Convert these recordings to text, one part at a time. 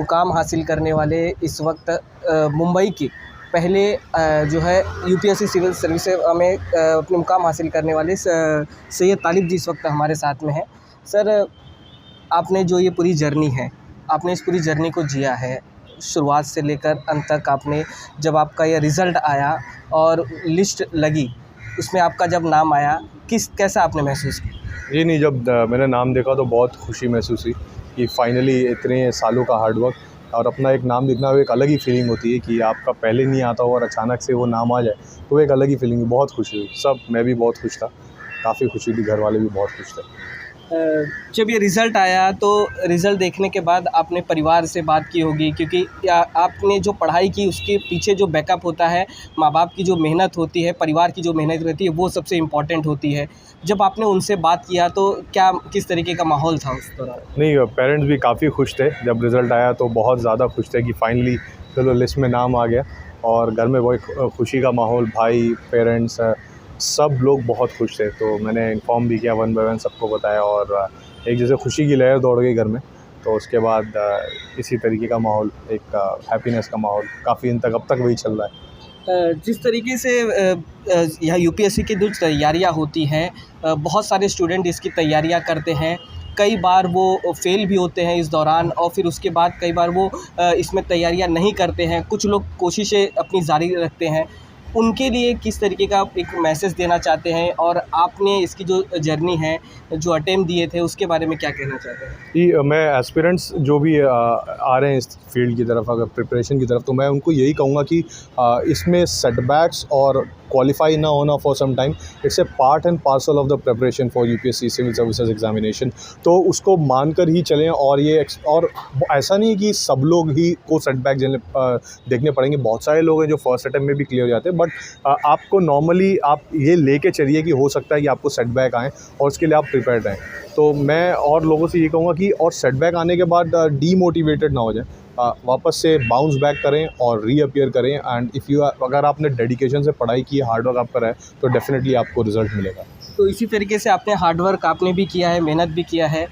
मुकाम हासिल करने वाले इस वक्त मुंबई के पहले जो है यूपीएससी सिविल सर्विस में अपने मुकाम हासिल करने वाले सैयद तालिब जी इस वक्त हमारे साथ में हैं। सर, आपने जो ये पूरी जर्नी है, आपने इस पूरी जर्नी को जिया है, शुरुआत से लेकर अंत तक आपने, जब आपका ये रिज़ल्ट आया और लिस्ट लगी, उसमें आपका जब नाम आया, कैसा आपने महसूस किया? जी नहीं, जब मैंने नाम देखा तो बहुत खुशी महसूस हुई कि फाइनली इतने सालों का हार्डवर्क और अपना एक नाम लिखना, एक अलग ही फीलिंग होती है कि आपका पहले नहीं आता हो और अचानक से वो नाम आ जाए, तो एक अलग ही फीलिंग है। बहुत खुशी हुई, मैं भी बहुत खुश था, काफ़ी खुशी थी, घर वाले भी बहुत खुश थे। जब ये रिज़ल्ट आया तो रिज़ल्ट देखने के बाद आपने परिवार से बात की होगी, क्योंकि आपने जो पढ़ाई की उसके पीछे जो बैकअप होता है, माँ बाप की जो मेहनत होती है, परिवार की जो मेहनत रहती है, वो सबसे इम्पॉर्टेंट होती है। जब आपने उनसे बात किया तो किस तरीके का माहौल था उस दौरान? नहीं, पेरेंट्स भी काफ़ी खुश थे। जब रिज़ल्ट आया तो बहुत ज़्यादा खुश थे कि फाइनली चलो लिस्ट में नाम आ गया, और घर में वही खुशी का माहौल, भाई, पेरेंट्स, सब लोग बहुत खुश थे। तो मैंने इन्फॉर्म भी किया, वन बाय वन सबको बताया, और एक जैसे खुशी की लहर दौड़ गई घर में। तो उसके बाद इसी तरीके का माहौल, एक हैप्पीनेस का माहौल काफ़ी दिन तक, अब तक वही चल रहा है। जिस तरीके से यहाँ यूपीएससी की जो तैयारियाँ होती हैं, बहुत सारे स्टूडेंट इसकी तैयारियाँ करते हैं। कई बार वो फेल भी होते हैं इस दौरान, और फिर उसके बाद कई बार वो इसमें तैयारियाँ नहीं करते हैं। कुछ लोग कोशिशें अपनी जारी रखते हैं। उनके लिए किस तरीके का आप एक मैसेज देना चाहते हैं, और आपने इसकी जो जर्नी है, जो अटेम्प्ट दिए थे, उसके बारे में क्या कहना चाहते हैं? कि मैं एस्पिरेंट्स जो भी आ रहे हैं इस फील्ड की तरफ, अगर प्रिपरेशन की तरफ, तो मैं उनको यही कहूँगा कि इसमें सेटबैक्स और क्वालिफाई ना होना for some time, it's a part and parcel of the preparation for UPSC civil services examination. तो उसको मानकर ही चलें, और और ऐसा नहीं है कि सब लोग ही को सेटबैक देखने पड़ेंगे। बहुत सारे लोग हैं जो फर्स्ट अटेम्प्ट में भी क्लियर हो जाते हैं, बट आपको नॉर्मली आप ये लेके चलिए कि हो सकता है कि आपको सेटबैक आएँ, और उसके लिए आप प्रिपेयर्ड रहें। तो मैं और लोगों से ये कहूँगा कि और सेटबैक आने के बाद डीमोटिवेटेड ना हो जाए, वापस से बाउंस बैक करें और रीअपियर करें। एंड अगर आपने डेडिकेशन से पढ़ाई की, हार्डवर्क आप कर रहे हैं, तो डेफिनेटली आपको रिजल्ट मिलेगा। तो इसी तरीके से आपने हार्डवर्क आपने भी किया है, मेहनत भी किया है।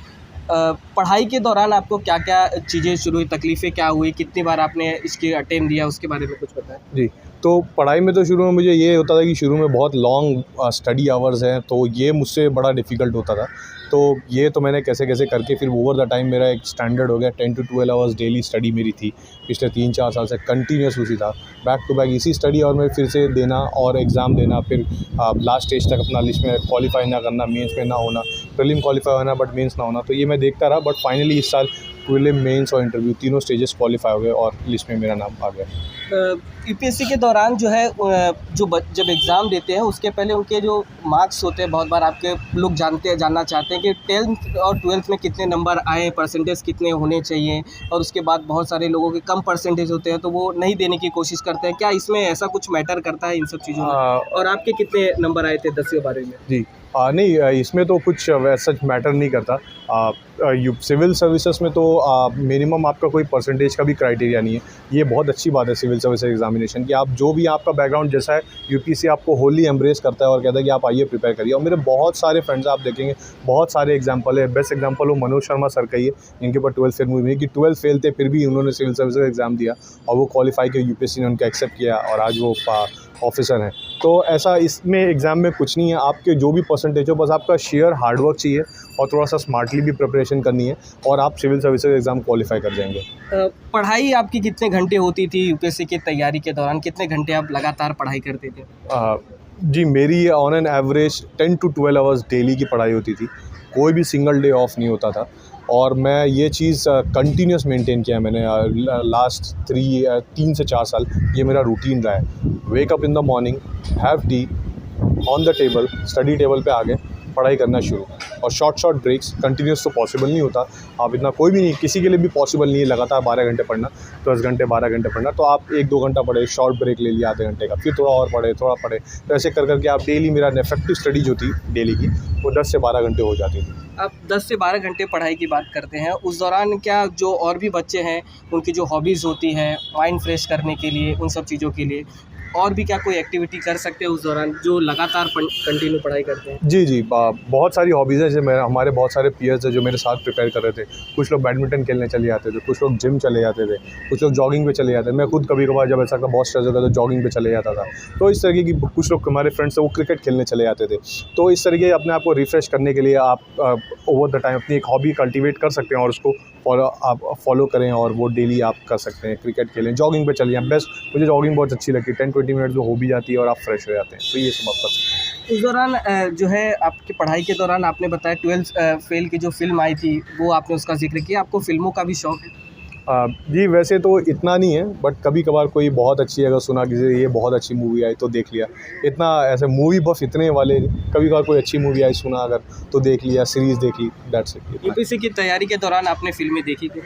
पढ़ाई के दौरान आपको क्या-क्या चीज़ें शुरू हुई, तकलीफ़ें क्या हुई, कितनी बार आपने इसके अटेम्प्ट दिया, उसके बारे में कुछ बताएँ? जी, तो पढ़ाई में तो शुरू में मुझे ये होता था कि शुरू में बहुत लॉन्ग स्टडी आवर्स हैं, तो ये मुझसे बड़ा डिफ़िकल्ट होता था। तो ये तो मैंने कैसे-कैसे करके फिर ओवर द टाइम मेरा एक स्टैंडर्ड हो गया। 10 टू 12 आवर्स डेली स्टडी मेरी थी। पिछले 3-4 साल से कंटिन्यूअस उसी था। बैक टू बैक इसी स्टडी और में फिर से देना और एग्ज़ाम देना, फिर लास्ट स्टेज तक अपना लिस्ट में क्वालीफाई ना करना, मेंस में ना होना, प्रीलिम क्वालीफाई होना बट मेंस ना होना। तो ये मैं देखता रहा, बट फाइनली इस साल प्रीलिम, मेंस और इंटरव्यू तीनों स्टेजेस क्वालीफाई हो गए और लिस्ट में मेरा नाम आ गया। यूपीएससी के दौरान जो है, जब एग्ज़ाम देते हैं उसके पहले उनके जो मार्क्स होते हैं, बहुत बार आपके लोग जानना चाहते हैं कि 10th और 12th में कितने नंबर आए, परसेंटेज कितने होने चाहिए, और उसके बाद बहुत सारे लोगों के कम परसेंटेज होते हैं तो वो नहीं देने की कोशिश करते हैं। क्या इसमें ऐसा कुछ मैटर करता है इन सब चीज़ों में? और आपके कितने नंबर आए थे 10वीं 12वीं में? जी, नहीं, इसमें तो कुछ वैसा मैटर नहीं करता। सिविल सर्विसेज में तो मिनिमम आपका कोई परसेंटेज का भी क्राइटेरिया नहीं है। ये बहुत अच्छी बात है सिविल सर्विस एग्जामिनेशन की। आप जो भी आपका बैकग्राउंड जैसा है, यूपीएससी आपको होली एम्ब्रेस करता है और कहता है कि आप आइए प्रिपेयर करिए। और मेरे बहुत सारे फ्रेंड्स आप देखेंगे, बहुत सारे एग्जाम्पल है। बेस्ट एग्जाम्पल वो मनोज शर्मा सर का ही है, जिनके ऊपर 12th फेल हुई कि 12th फेल थे, फिर भी उन्होंने सिविल सर्विसेज एग्ज़ाम दिया और वो क्वालिफाई किया, यूपीएससी ने उनको एक्सेप्ट किया और आज वो ऑफिसर हैं। तो ऐसा इसमें एग्ज़ाम में कुछ नहीं है। आपके जो भी परसेंटेज हो, बस आपका शेयर हार्डवर्क चाहिए और थोड़ा सा स्मार्टली भी प्रिपरेशन करनी है, और आप सिविल सर्विसेज एग्ज़ाम क्वालिफाई कर जाएंगे। पढ़ाई आपकी कितने घंटे होती थी यूपीएससी की तैयारी के दौरान? कितने घंटे आप लगातार पढ़ाई करते थे? जी, मेरी on an average 10 to 12 hours daily की पढ़ाई होती थी। कोई भी सिंगल डे ऑफ नहीं होता था, और मैं ये चीज़ कंटिन्यूस मेंटेन किया है मैंने लास्ट 3 से 4 साल। ये मेरा रूटीन रहा है। Wake up in the morning, have T, on the table, study table पे आ गए, पढ़ाई करना शुरू, और शॉर्ट ब्रेक्स। कंटिन्यूस तो पॉसिबल नहीं होता, आप इतना, कोई भी नहीं, किसी के लिए भी पॉसिबल नहीं है लगातार 12 घंटे पढ़ना, 10 घंटे 12 घंटे पढ़ना। तो आप 1-2 घंटा पढ़े, शॉर्ट ब्रेक ले लिया आधे घंटे का, फिर थोड़ा और पढ़े, थोड़ा पढ़े। तो ऐसे कर करके आप डेली, मेरा इफेक्टिव स्टडी जो थी डेली की, वो 10 से 12 घंटे हो जाती थी। आप 10 से 12 घंटे पढ़ाई की बात करते हैं, उस दौरान क्या जो और भी बच्चे हैं, उनकी जो हॉबीज़ होती हैं माइंड फ्रेश करने के लिए, उन सब चीज़ों के लिए, और भी क्या कोई एक्टिविटी कर सकते हैं उस दौरान जो लगातार कंटिन्यू पढ़ाई करते हैं? जी, जी। बहुत सारी हॉबीज़ हैं, जैसे मेरा हमारे बहुत सारे पीयर्स हैं जो मेरे साथ प्रिपेयर कर रहे थे। कुछ लोग बैडमिंटन खेलने चले जाते थे, कुछ लोग जिम चले जाते थे, कुछ लोग जॉगिंग पे चले जाते थे। मैं खुद कभी-कभार जब ऐसा बहुत स्ट्रेस होता था तो जॉगिंग पे चले जाता था। तो इस तरीके की कुछ लोग हमारे फ्रेंड्स हैं वो क्रिकेट खेलने चले जाते थे। तो इस तरीके अपने आप को रिफ्रेश करने के लिए आप ओवर द टाइम अपनी एक हॉबी कल्टीवेट कर सकते हैं और उसको फॉलो करें और वो डेली आप कर सकते हैं। क्रिकेट खेलें, जॉगिंग पे चले जाएँ, बेस्ट मुझे जॉगिंग बहुत अच्छी लगती है। 10-20 मिनट में हो भी जाती है और आप फ्रेश हो जाते हैं। तो ये सब आप कर सकते हैं। उस दौरान जो है आपकी पढ़ाई के दौरान आपने बताया 12th फेल की जो फ़िल्म आई थी वो आपने उसका ज़िक्र किया। आपको फ़िल्मों का भी शौक है? जी, वैसे तो इतना नहीं है, बट कभी-कभार कोई बहुत अच्छी अगर सुना किसी से ये बहुत अच्छी मूवी आई तो देख लिया। इतना ऐसे मूवी बस इतने वाले कभी-कभार कोई अच्छी मूवी आई सुना अगर तो देख लिया, सीरीज़ देख ली, दैट्स इट। यूपीएससी की तैयारी के दौरान आपने फ़िल्में देखी थी?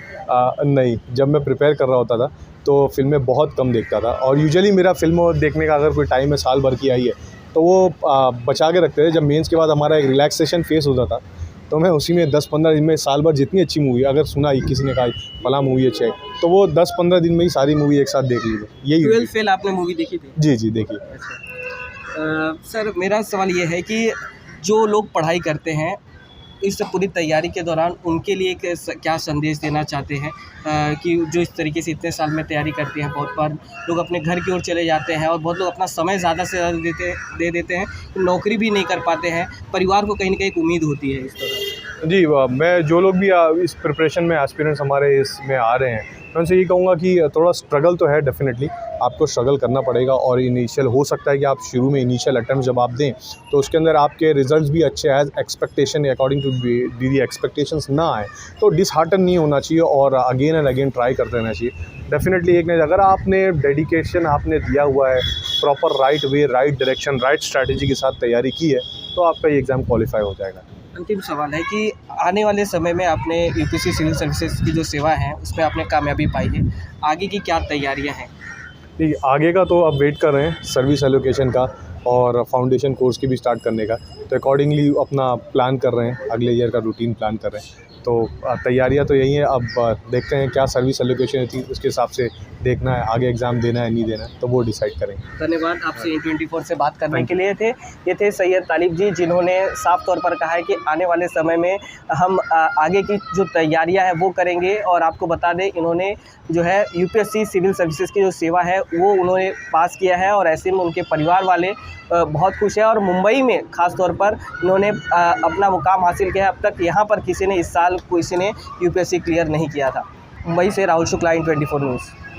नहीं, जब मैं प्रिपेयर कर रहा होता था तो फ़िल्में बहुत कम देखता था और यूजुअली मेरा फ़िल्म देखने का अगर कोई टाइम है साल भर की आई है तो वो बचा के रखते थे। जब मेंस के बाद हमारा एक रिलैक्सेशन फ़ेज़ होता था तो मैं उसी में 10-15 दिन में साल भर जितनी अच्छी मूवी अगर सुना किसी ने कहा फलां मूवी अच्छी है तो वो 10-15 दिन में ही सारी मूवी एक साथ देख लीजिए। यही 12th फेल आपने मूवी देखी थी? जी, जी, देखिए। अच्छा। सर मेरा सवाल ये है कि जो लोग पढ़ाई करते हैं इस पूरी तैयारी के दौरान उनके लिए क्या संदेश देना चाहते हैं कि जो इस तरीके से इतने साल में तैयारी करते हैं? बहुत बार लोग अपने घर की ओर चले जाते हैं और बहुत लोग अपना समय ज़्यादा से ज़्यादा दे देते हैं, नौकरी भी नहीं कर पाते हैं, परिवार को कहीं न कहीं एक उम्मीद होती है इस दौरान। जी, मैं जो लोग भी इस प्रिपरेशन में एस्पिरेंट्स हमारे इसमें आ रहे हैं मैं उनसे ये कहूँगा कि थोड़ा स्ट्रगल तो है डेफिनेटली, आपको स्ट्रगल करना पड़ेगा और इनिशियल हो सकता है कि आप शुरू में इनिशियल अटेम्प्ट जब आप दें तो उसके अंदर आपके रिजल्ट्स भी अच्छे as expectation according to the expectations ना आए तो डिसहार्टन नहीं होना चाहिए और अगेन एंड अगेन ट्राई करते रहना चाहिए। डेफिनेटली एक नहीं अगर आपने डेडिकेशन आपने दिया हुआ है, proper right way, right direction, right strategy के साथ तैयारी की है तो आपका ये एग्ज़ाम क्वालिफाई हो जाएगा। अंतिम सवाल है कि आने वाले समय में आपने यूपीएससी सिविल सर्विसेज की जो सेवा है उसमें आपने कामयाबी पाई है, आगे की क्या तैयारियां हैं? नहीं, आगे का तो अब वेट कर रहे हैं सर्विस एलोकेशन का और फाउंडेशन कोर्स की भी स्टार्ट करने का, तो अकॉर्डिंगली अपना प्लान कर रहे हैं, अगले ईयर का रूटीन प्लान कर रहे हैं। तो तैयारियां तो यही हैं, अब देखते हैं क्या सर्विस एलोकेशन होती है उसके हिसाब से देखना है आगे एग्ज़ाम देना है नहीं देना है तो वो डिसाइड करेंगे। धन्यवाद आपसे N24 से बात करने के लिए ये थे सैयद तालिब जी जिन्होंने साफ तौर पर कहा है कि आने वाले समय में हम आगे की जो तैयारियां हैं वो करेंगे और आपको बता दें इन्होंने जो है यूपीएससी सिविल सर्विसेज की जो सेवा है वो उन्होंने पास किया है और ऐसे में उनके परिवार वाले बहुत खुश हैं और मुंबई में ख़ास तौर पर इन्होंने अपना मुकाम हासिल किया है। अब तक यहाँ पर किसी ने इस साल किसी ने यूपीएससी क्लियर नहीं किया था। मुंबई से राहुल शुक्ला, N24 न्यूज़।